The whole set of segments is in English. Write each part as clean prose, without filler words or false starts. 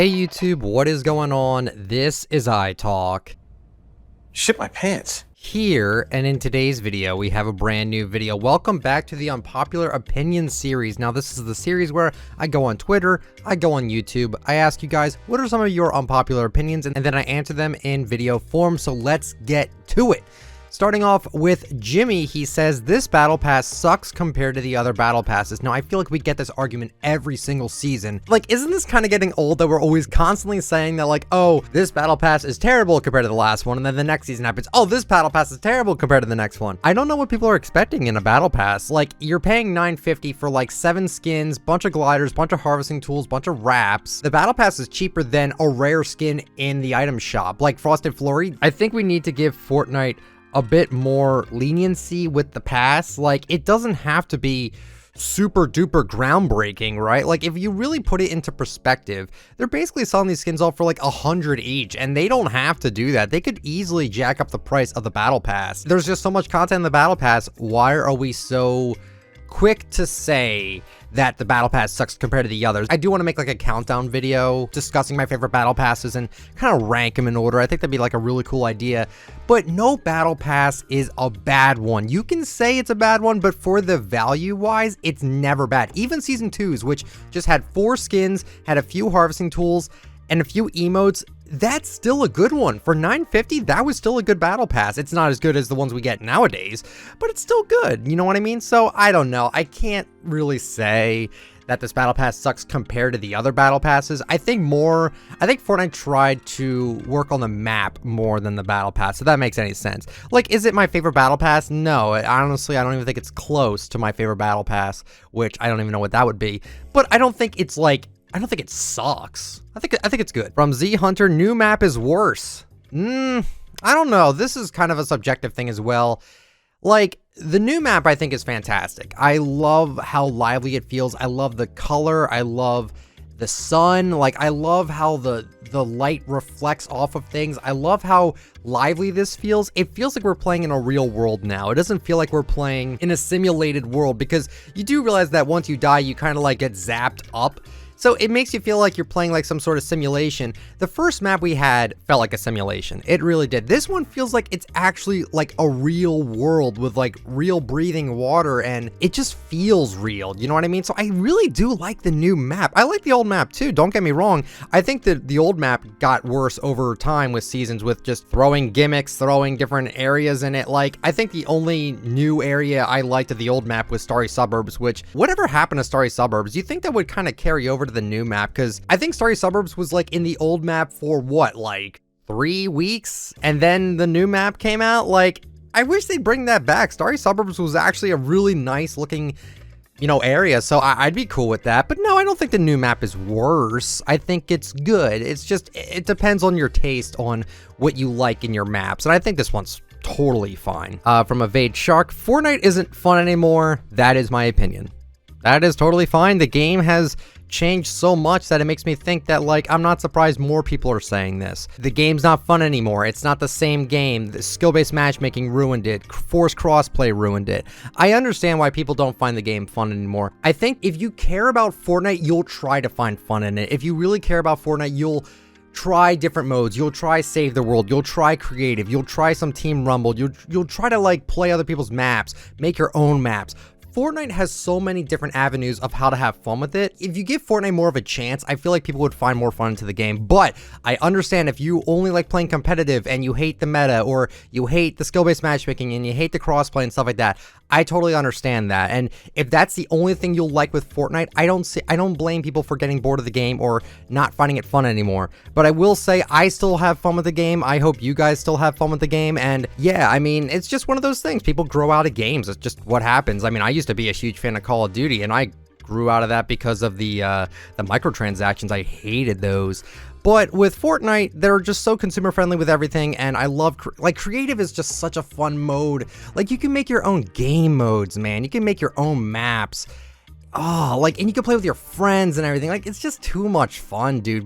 Hey YouTube, what is going on? This is iTalk. Shit my pants. Here, and in today's video, we have a brand new video. Welcome back to the Unpopular Opinions series. Now, this is the series where I go on Twitter, I go on YouTube, I ask you guys, what are some of your unpopular opinions, and then I answer them in video form, so let's get to it. Starting off with Jimmy, he says, this battle pass sucks compared to the other battle passes. Now, I feel like we get this argument every single season. Like, isn't this kind of getting old that we're always constantly saying that, like, oh, this battle pass is terrible compared to the last one, and then the next season happens, oh, this battle pass is terrible compared to the next one. I don't know what people are expecting in a battle pass. Like, you're paying $9.50 for, like, 7 skins, bunch of gliders, bunch of harvesting tools, bunch of wraps. The battle pass is cheaper than a rare skin in the item shop, like Frosted Flurry. I think we need to give Fortnite a bit more leniency with the pass. Like, it doesn't have to be super duper groundbreaking, right? Like, if you really put it into perspective, they're basically selling these skins off for like 100 each, and they don't have to do that. They could easily jack up the price of the battle pass. There's just so much content in the battle pass. Why are we so quick to say that the battle pass sucks compared to the others? I do want to make like a countdown video discussing my favorite battle passes and kind of rank them in order. I think that'd be like a really cool idea, but no battle pass is a bad one. You can say it's a bad one, but for the value wise, it's never bad. Even season 2's, which just had 4 skins, had a few harvesting tools and a few emotes, that's still a good one. For $9.50, that was still a good battle pass. It's not as good as the ones we get nowadays, but it's still good. You know what I mean? So I don't know. I can't really say that this battle pass sucks compared to the other battle passes. I think Fortnite tried to work on the map more than the battle pass, so that makes any sense. Like, is it my favorite battle pass? No, honestly, I don't even think it's close to my favorite battle pass, which I don't even know what that would be. But I don't think it's like, I don't think it sucks. I think it's good. From Z Hunter, new map is worse. I don't know. This is kind of a subjective thing as well. Like, the new map I think is fantastic. I love how lively it feels. I love the color. I love the sun. Like, I love how the light reflects off of things. I love how lively this feels. It feels like we're playing in a real world now. It doesn't feel like we're playing in a simulated world, because you do realize that once you die, you kind of like get zapped up. So it makes you feel like you're playing like some sort of simulation. The first map we had felt like a simulation. It really did. This one feels like it's actually like a real world with like real breathing water, and it just feels real. You know what I mean? So I really do like the new map. I like the old map too. Don't get me wrong. I think that the old map got worse over time with seasons, with just throwing gimmicks, throwing different areas in it. Like, I think the only new area I liked of the old map was Starry Suburbs, which whatever happened to Starry Suburbs, you think that would kind of carry over to the new map? Because I think Starry Suburbs was like in the old map for what, like 3 weeks, and then the new map came out. Like, I wish they'd bring that back. Starry Suburbs was actually a really nice looking, you know, area, so I'd be cool with that. But no, I don't think the new map is worse. I think it's good. It's just, it depends on your taste on what you like in your maps, and I think this one's totally fine. From Evade Shark, Fortnite isn't fun anymore. That is my opinion. That is totally fine. The game has changed so much that it makes me think that, like, I'm not surprised more people are saying this. The game's not fun anymore. It's not the same game. The skill-based matchmaking ruined it. Forced crossplay ruined it. I understand why people don't find the game fun anymore. I think if you care about Fortnite, you'll try to find fun in it. If you really care about Fortnite, you'll try different modes. You'll try Save the World. You'll try creative. You'll try some Team Rumble. You'll try to, like, play other people's maps, make your own maps. Fortnite has so many different avenues of how to have fun with it. If you give Fortnite more of a chance, I feel like people would find more fun into the game. But I understand if you only like playing competitive and you hate the meta, or you hate the skill-based matchmaking and you hate the crossplay and stuff like that, I totally understand that. And if that's the only thing you'll like with Fortnite, I don't blame people for getting bored of the game or not finding it fun anymore. But I will say I still have fun with the game. I hope you guys still have fun with the game. And yeah, I mean, it's just one of those things. People grow out of games. It's just what happens. I mean, I used to be a huge fan of Call of Duty, and I grew out of that because of the microtransactions. I hated those. But with Fortnite, they're just so consumer friendly with everything, and I love, like, creative is just such a fun mode. Like, you can make your own game modes, man. You can make your own maps. Oh, like, and you can play with your friends and everything. Like, it's just too much fun, dude.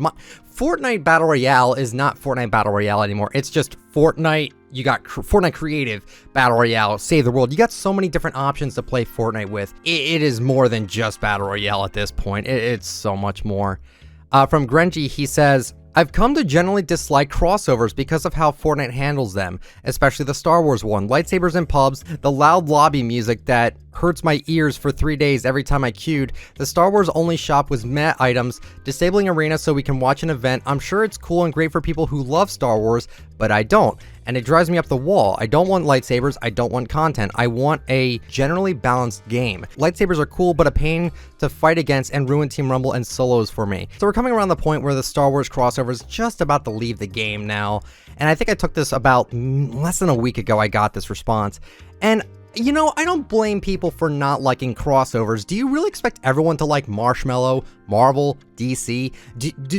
Fortnite Battle Royale is not Fortnite Battle Royale anymore. It's just Fortnite. You got Fortnite Creative Battle Royale, Save the World. You got so many different options to play Fortnite with. It is more than just Battle Royale at this point. It's so much more. From Grenji, he says, I've come to generally dislike crossovers because of how Fortnite handles them, especially the Star Wars one. Lightsabers in pubs, the loud lobby music that hurts my ears for 3 days every time I queued, the Star Wars only shop with meh items, disabling arena so we can watch an event. I'm sure it's cool and great for people who love Star Wars, but I don't. And it drives me up the wall. I don't want lightsabers, I don't want content. I want a generally balanced game. Lightsabers are cool, but a pain to fight against and ruin Team Rumble and solos for me. So we're coming around the point where the Star Wars crossover is just about to leave the game now. And I think I took this about less than a week ago. I got this response. And you know, I don't blame people for not liking crossovers. Do you really expect everyone to like Marshmallow, Marvel, DC?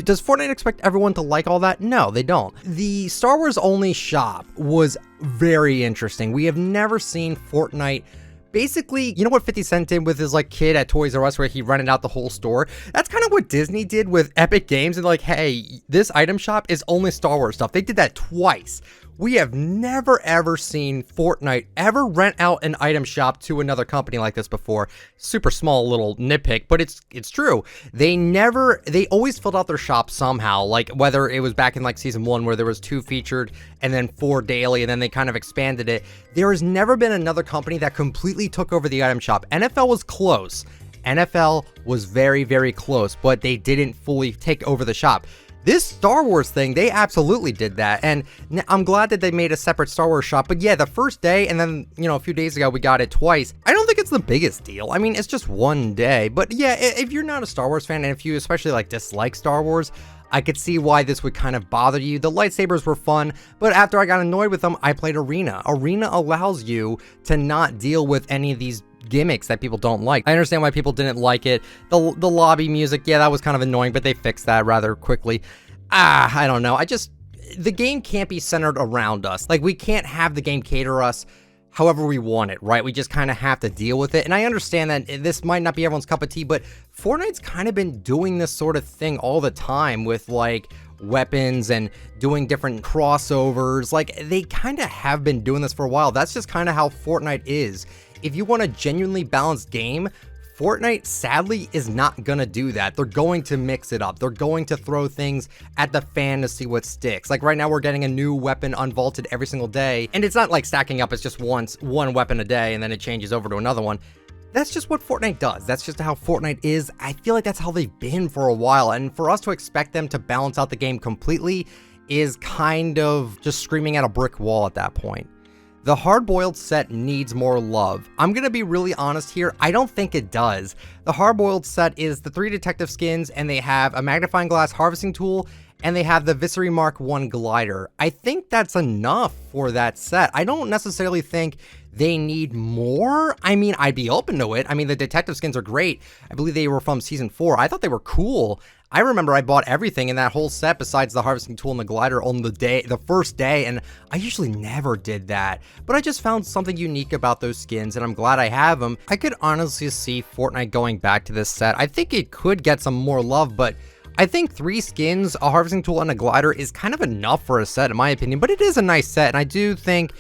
Does Fortnite expect everyone to like all that? No, they don't. The Star Wars only shop was very interesting. We have never seen Fortnite. Basically, you know what 50 Cent did with his like kid at Toys R Us where he rented out the whole store? That's kind of what Disney did with Epic Games, and like, hey, this item shop is only Star Wars stuff. They did that twice. We have never ever seen Fortnite ever rent out an item shop to another company like this before. Super small little nitpick, but it's true. They always filled out their shop somehow, like whether it was back in like season 1 where there was 2 featured and then 4 daily, and then they kind of expanded it. There has never been another company that completely took over the item shop. NFL was close. NFL was very, very close, but they didn't fully take over the shop. This Star Wars thing, they absolutely did that, and I'm glad that they made a separate Star Wars shop. But yeah, the first day, and then, you know, a few days ago, we got it twice. I don't think it's the biggest deal. I mean, it's just one day. But yeah, if you're not a Star Wars fan, and if you especially like dislike Star Wars, I could see why this would kind of bother you. The lightsabers were fun, but after I got annoyed with them, I played Arena. Arena allows you to not deal with any of these gimmicks that people don't like. I understand why people didn't like it. The lobby music, yeah, that was kind of annoying, but they fixed that rather quickly. I don't know. The game can't be centered around us. Like, we can't have the game cater us however we want it, right? We just kind of have to deal with it. And I understand that this might not be everyone's cup of tea, but Fortnite's kind of been doing this sort of thing all the time with like weapons and doing different crossovers. Like, they kind of have been doing this for a while. That's just kind of how Fortnite is. If you want a genuinely balanced game, Fortnite sadly is not gonna do that. They're going to mix it up. They're going to throw things at the fan to see what sticks. Like right now we're getting a new weapon unvaulted every single day, and it's not like stacking up, it's just one weapon a day and then it changes over to another one. That's just what Fortnite does. That's just how Fortnite is. I feel like that's how they've been for a while, and for us to expect them to balance out the game completely is kind of just screaming at a brick wall at that point. The hard-boiled set needs more love. I'm gonna be really honest here, I don't think it does. The hard-boiled set is the 3 detective skins, and they have a magnifying glass harvesting tool, and they have the Viscery Mark 1 glider. I think that's enough for that set. I don't necessarily think they need more. I mean, I'd be open to it. I mean, the detective skins are great. I believe they were from season 4. I thought they were cool. I remember I bought everything in that whole set besides the harvesting tool and the glider on the first day, and I usually never did that. But I just found something unique about those skins, and I'm glad I have them. I could honestly see Fortnite going back to this set. I think it could get some more love, but I think 3 skins, a harvesting tool, and a glider is kind of enough for a set in my opinion, but it is a nice set, and I do think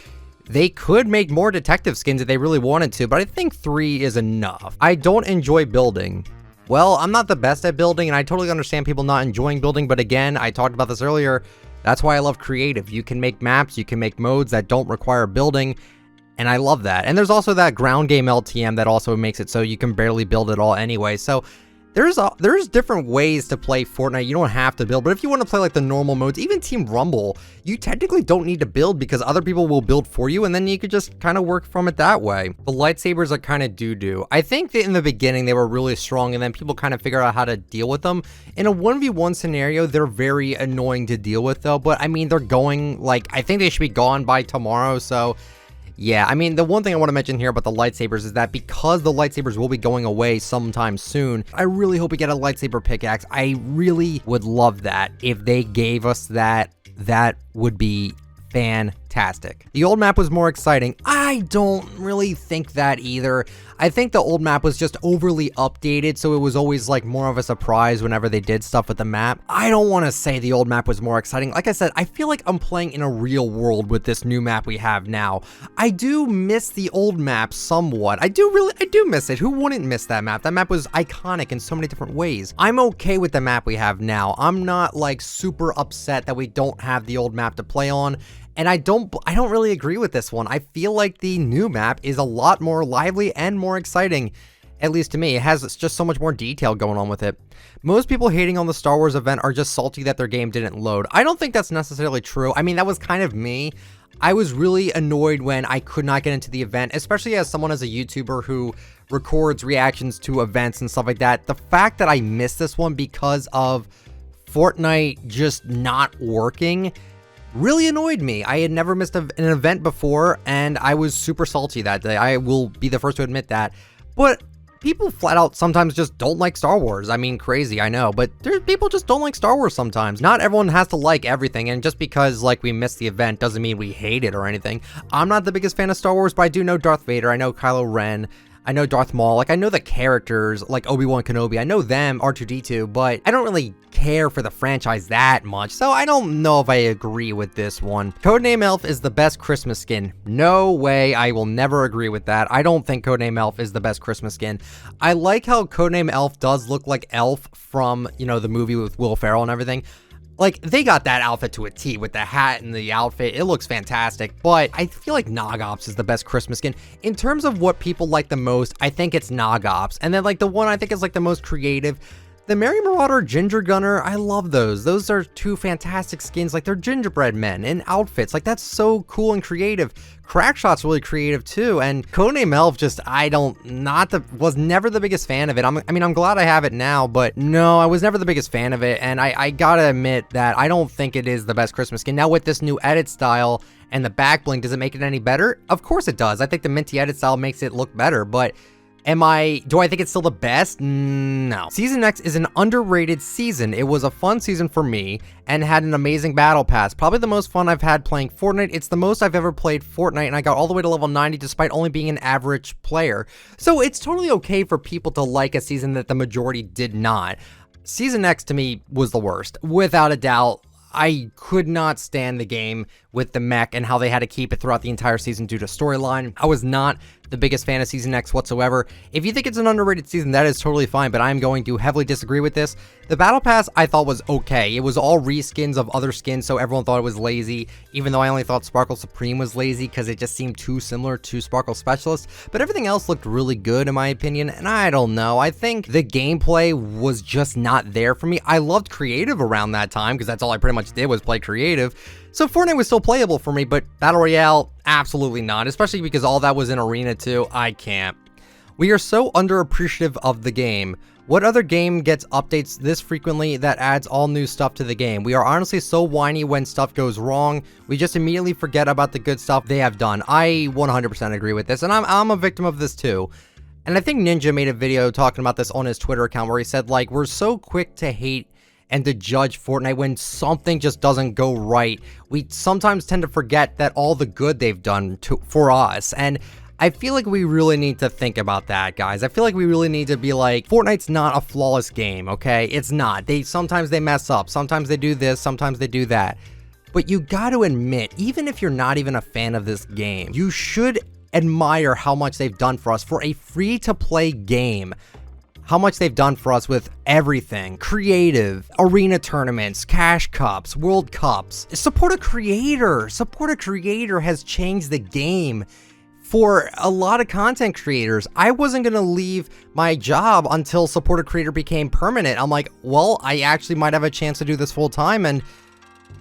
they could make more detective skins if they really wanted to, but I think 3 is enough. I don't enjoy building. Well, I'm not the best at building, and I totally understand people not enjoying building, but again, I talked about this earlier, that's why I love creative. You can make maps, you can make modes that don't require building, and I love that. And there's also that ground game LTM that also makes it so you can barely build at all anyway, so there's different ways to play Fortnite. You don't have to build, but if you want to play like the normal modes, even Team Rumble, you technically don't need to build because other people will build for you, and then you could just kind of work from it that way. The lightsabers are kind of doo-doo. I think that in the beginning they were really strong, and then people kind of figure out how to deal with them. In a 1v1 scenario, they're very annoying to deal with though, but I mean, they're going, like, I think they should be gone by tomorrow, so yeah, I mean, the one thing I want to mention here about the lightsabers is that because the lightsabers will be going away sometime soon, I really hope we get a lightsaber pickaxe. I really would love that. If they gave us that, that would be fantastic. fantastic. The old map was more exciting. I don't really think that either. I think the old map was just overly updated, so it was always like more of a surprise whenever they did stuff with the map. I don't want to say the old map was more exciting. Like I said, I feel like I'm playing in a real world with this new map we have now. I do miss the old map somewhat. I do miss it. Who wouldn't miss that map? That map was iconic in so many different ways. I'm okay with the map we have now. I'm not like super upset that we don't have the old map to play on. And I don't really agree with this one. I feel like the new map is a lot more lively and more exciting, at least to me. It has just so much more detail going on with it. Most people hating on the Star Wars event are just salty that their game didn't load. I don't think that's necessarily true. I mean, that was kind of me. I was really annoyed when I could not get into the event, especially as someone as a YouTuber who records reactions to events and stuff like that. The fact that I missed this one because of Fortnite just not working really annoyed me. I had never missed an event before, and I was super salty that day. I will be the first to admit that. But people flat out sometimes just don't like Star Wars. I mean, crazy, I know, but people just don't like Star Wars sometimes. Not everyone has to like everything, and just because like we missed the event doesn't mean we hate it or anything. I'm not the biggest fan of Star Wars, but I do know Darth Vader, I know Kylo Ren, I know Darth Maul, like I know the characters like Obi-Wan Kenobi, I know them, R2-D2, but I don't really care for the franchise that much, so I don't know if I agree with this one. Codename Elf is the best Christmas skin. No way, I will never agree with that. I don't think Codename Elf is the best Christmas skin. I like how Codename Elf does look like Elf from, you know, the movie with Will Ferrell and everything. Like, they got that outfit to a T with the hat and the outfit. It looks fantastic, but I feel like Nogops is the best Christmas skin. In terms of what people like the most, I think it's Nogops. And then, like, the one I think is, like, the most creative, the Merry Marauder Ginger Gunner, I love those. Those are two fantastic skins. Like, they're gingerbread men in outfits. Like, that's so cool and creative. Crackshot's really creative too, and Codename Elf just, was never the biggest fan of it. I mean, I'm glad I have it now, but no, I was never the biggest fan of it, and I gotta admit that I don't think it is the best Christmas skin. Now, with this new edit style and the back bling, does it make it any better? Of course it does. I think the minty edit style makes it look better, but do I think it's still the best? No. Season X is an underrated season. It was a fun season for me and had an amazing battle pass. Probably the most fun I've had playing Fortnite. It's the most I've ever played Fortnite, and I got all the way to level 90 despite only being an average player. So it's totally okay for people to like a season that the majority did not. Season X to me was the worst, without a doubt. I could not stand the game with the mech and how they had to keep it throughout the entire season due to storyline. I was not the biggest fan of Season X whatsoever. If you think it's an underrated season, that is totally fine, but I'm going to heavily disagree with this. The Battle Pass I thought was okay. It was all reskins of other skins, so everyone thought it was lazy, even though I only thought Sparkle Supreme was lazy because it just seemed too similar to Sparkle Specialist, but everything else looked really good in my opinion, and I don't know. I think the gameplay was just not there for me. I loved creative around that time because that's all I pretty much did was play creative. So Fortnite was still playable for me, but Battle Royale, absolutely not, especially because all that was in Arena too. I can't. We are so underappreciative of the game. What other game gets updates this frequently that adds all new stuff to the game? We are honestly so whiny when stuff goes wrong. We just immediately forget about the good stuff they have done. I 100% agree with this, and I'm a victim of this too. And I think Ninja made a video talking about this on his Twitter account where he said, like, we're so quick to hate and to judge Fortnite when something just doesn't go right. We sometimes tend to forget that all the good they've done for us, and I feel like we really need to think about that, guys. I feel like we really need to be like, Fortnite's not a flawless game, okay? It's not. Sometimes they mess up, sometimes they do this, sometimes they do that. But you got to admit, even if you're not even a fan of this game, you should admire how much they've done for us for a free-to-play game. How much they've done for us with everything. Creative, arena tournaments, cash cups, world cups. Support a creator. Support a creator has changed the game for a lot of content creators. I wasn't going to leave my job until support a creator became permanent. I'm like, well, I actually might have a chance to do this full time, and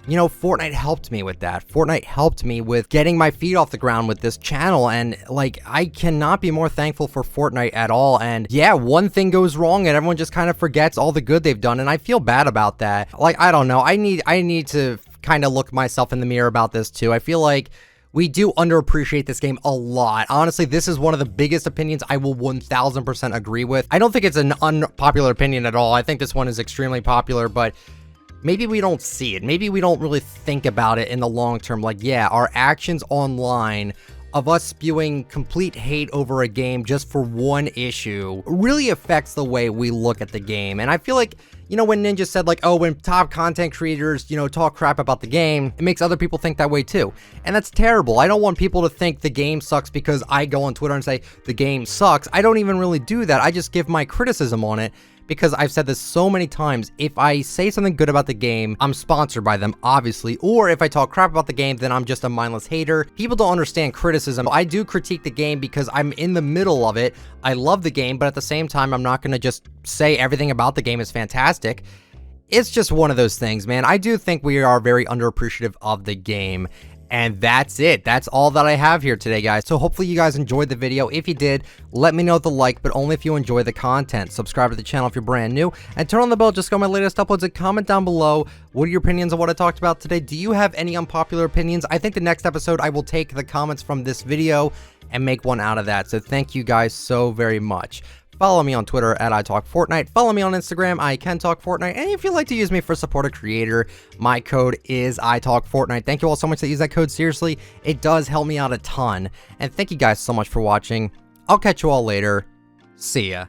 you know, Fortnite helped me with that. Fortnite helped me with getting my feet off the ground with this channel, and like, I cannot be more thankful for Fortnite at all. And yeah, one thing goes wrong and everyone just kind of forgets all the good they've done, and I feel bad about that. Like, I don't know, I need to kind of look myself in the mirror about this too. I feel like we do underappreciate this game a lot. Honestly, this is one of the biggest opinions I will 1000% agree with. I don't think it's an unpopular opinion at all. I think this one is extremely popular, but maybe we don't see it. Maybe we don't really think about it in the long term. Like, yeah, our actions online of us spewing complete hate over a game just for one issue really affects the way we look at the game. And I feel like, you know, when Ninja said like, oh, when top content creators, you know, talk crap about the game, it makes other people think that way too. And that's terrible. I don't want people to think the game sucks because I go on Twitter and say the game sucks. I don't even really do that. I just give my criticism on it. Because I've said this so many times, if I say something good about the game, I'm sponsored by them, obviously, or if I talk crap about the game, then I'm just a mindless hater. People don't understand criticism. I do critique the game because I'm in the middle of it. I love the game, but at the same time, I'm not gonna just say everything about the game is fantastic. It's just one of those things, man. I do think we are very underappreciative of the game. And that's it. That's all that I have here today, guys. So hopefully you guys enjoyed the video. If you did, let me know with a like, but only if you enjoy the content. Subscribe to the channel if you're brand new, and turn on the bell just go my latest uploads, and comment down below. What are your opinions on what I talked about today? Do you have any unpopular opinions? I think the next episode I will take the comments from this video and make one out of that. So thank you guys so very much. Follow me on Twitter at ITalkFortnite. Follow me on Instagram, ICanTalkFortnite. And if you'd like to use me for support a creator, my code is ITalkFortnite. Thank you all so much that use that code. Seriously, it does help me out a ton. And thank you guys so much for watching. I'll catch you all later. See ya.